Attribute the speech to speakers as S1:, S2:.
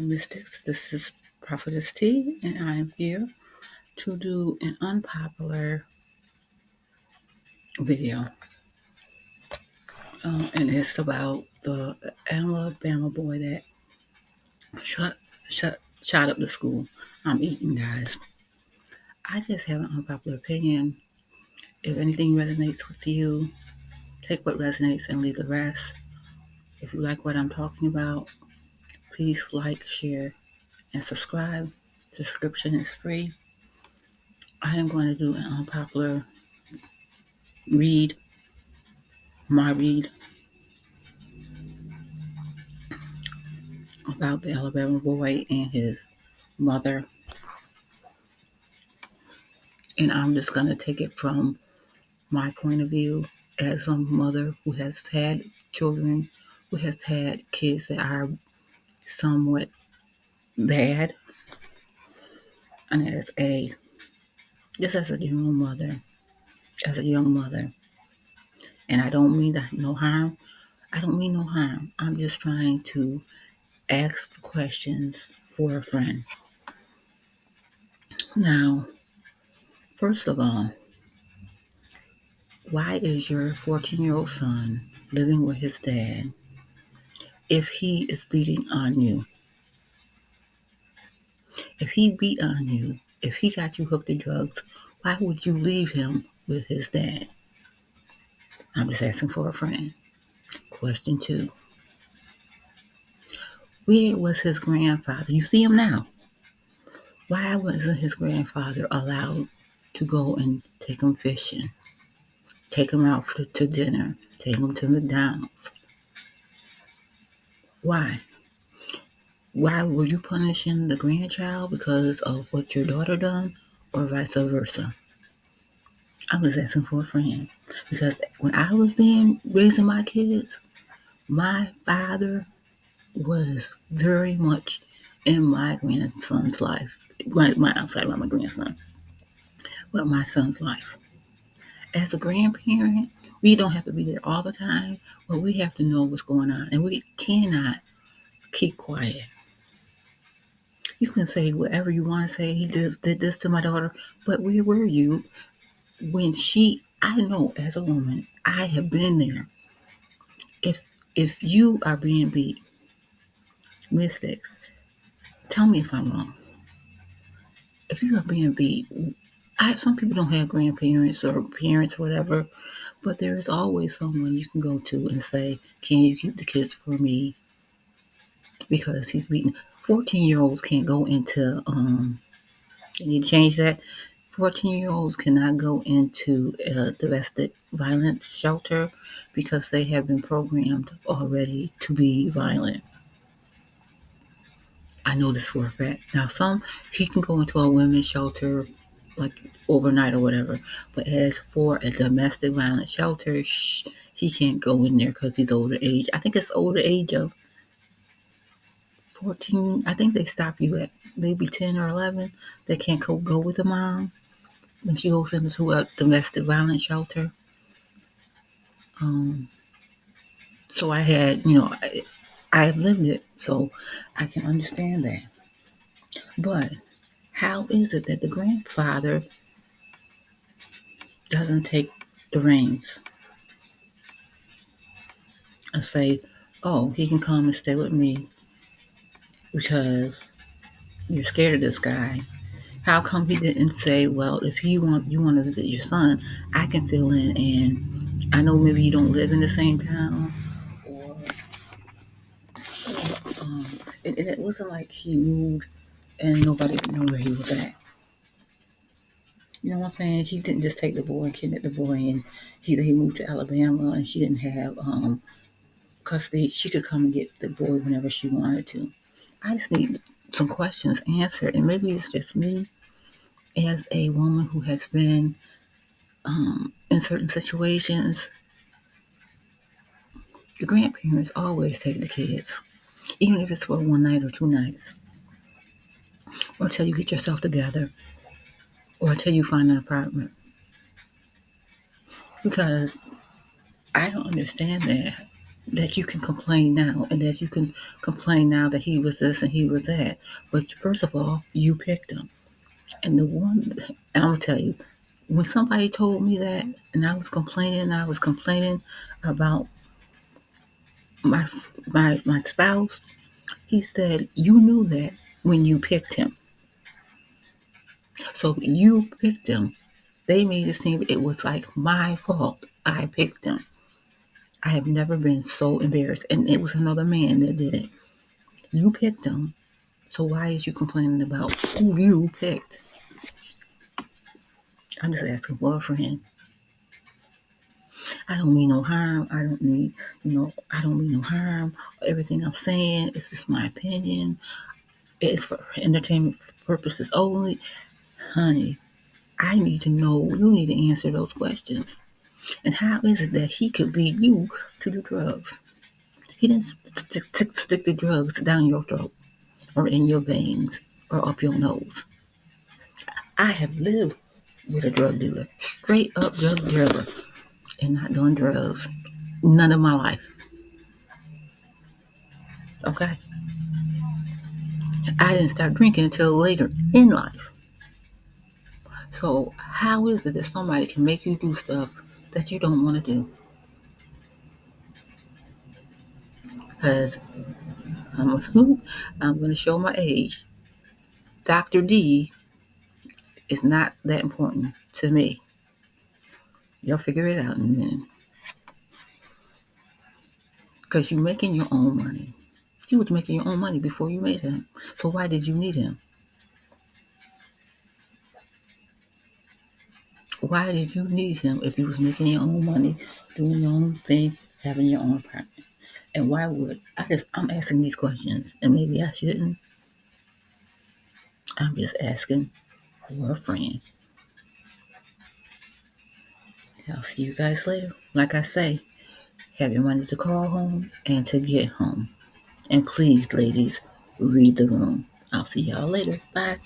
S1: Mystics. This is Prophetess T, and I am here to do an unpopular video. And it's about the Alabama boy that shot, shot up the school. I'm eating, guys. I just have an unpopular opinion. If anything resonates with you, take what resonates and leave the rest. If you like what I'm talking about, please like, share, and subscribe. Subscription is free. I am going to do an unpopular read, my read about the Alabama boy and his mother. And I'm just going to take it from my point of view as a mother who has had children, who has had kids that are somewhat bad, and just as a general mother, as a young mother. And I don't mean that no harm. I don't mean no harm. I'm just trying to ask questions for a friend. Now, first of all, why is your 14-year-old son living with his dad if he is beating on you? If he beat on you, if he got you hooked to drugs, why would you leave him with his dad? I'm just asking for a friend. Question 2. Where was his grandfather? You see him now. Why wasn't his grandfather allowed to go and take him fishing, take him out to dinner, take him to McDonald's? Why? Why were you punishing the grandchild because of what your daughter done, or vice versa? I was asking for a friend because when I was raising my kids, my father was very much in my grandson's life. I'm sorry, not my grandson, but my son's life. As a grandparent, we don't have to be there all the time, but we have to know what's going on, and we cannot keep quiet. You can say whatever you want to say. He did this to my daughter, but where were you when I know as a woman, I have been there. If you are being beat, Mystics, tell me if I'm wrong. If you are being beat, some people don't have grandparents or parents or whatever, but there is always someone you can go to and say, can you keep the kids for me? Because he's beaten. 14-year-olds can't go into, they need to change that. 14-year-olds cannot go into a domestic violence shelter because they have been programmed already to be violent. I know this for a fact. Now, he can go into a women's shelter like overnight or whatever, but as for a domestic violence shelter, he can't go in there because he's older age. I think it's older age of 14. I think they stop you at maybe 10 or 11. They can't go with the mom when she goes into a domestic violence shelter. So I had, I have lived it, so I can understand that. But how is it that the grandfather doesn't take the reins and say, oh, he can come and stay with me because you're scared of this guy? How come he didn't say, well, if you want to visit your son, I can fill in, and I know maybe you don't live in the same town, or it wasn't like he moved and nobody would know where he was at. You know what I'm saying? He didn't just take the boy and kidnap the boy, and he moved to Alabama, and she didn't have custody. She could come and get the boy whenever she wanted to. I just need some questions answered, and maybe it's just me as a woman who has been in certain situations. The grandparents always take the kids, even if it's for one night or 2 nights, or until you get yourself together, or until you find an apartment. Because I don't understand that. that you can complain now and that you can complain now that he was this and he was that. But first of all, you picked him. And the one, I'm going to tell you, when somebody told me that and I was complaining about my, my spouse, he said, you knew that when you picked him. So you picked him. They made it seem it was like my fault. I picked him. I have never been so embarrassed. And it was another man that did it. You picked him. So why is you complaining about who you picked? I'm just asking for a friend. I don't mean no harm. I don't mean no harm. Everything I'm saying is just my opinion. It's for entertainment purposes only. Honey, I need to know. You need to answer those questions. And how is it that he could lead you to the drugs? He didn't stick the drugs down your throat or in your veins or up your nose. I have lived with a drug dealer, straight up drug dealer, and not doing drugs. None of my life. Okay? I didn't start drinking until later in life. So how is it that somebody can make you do stuff that you don't want to do? Because I'm going to show my age. Dr. D is not that important to me. You'll figure it out in a minute. Because you're making your own money. You was making your own money before you made him. So why did you need him? Why did you need him if you was making your own money, doing your own thing, having your own apartment? And why would I'm asking these questions and maybe I shouldn't. I'm just asking for a friend. I'll see you guys later. Like I say, have your money to call home and to get home. And please, ladies, read the room. I'll see y'all later. Bye.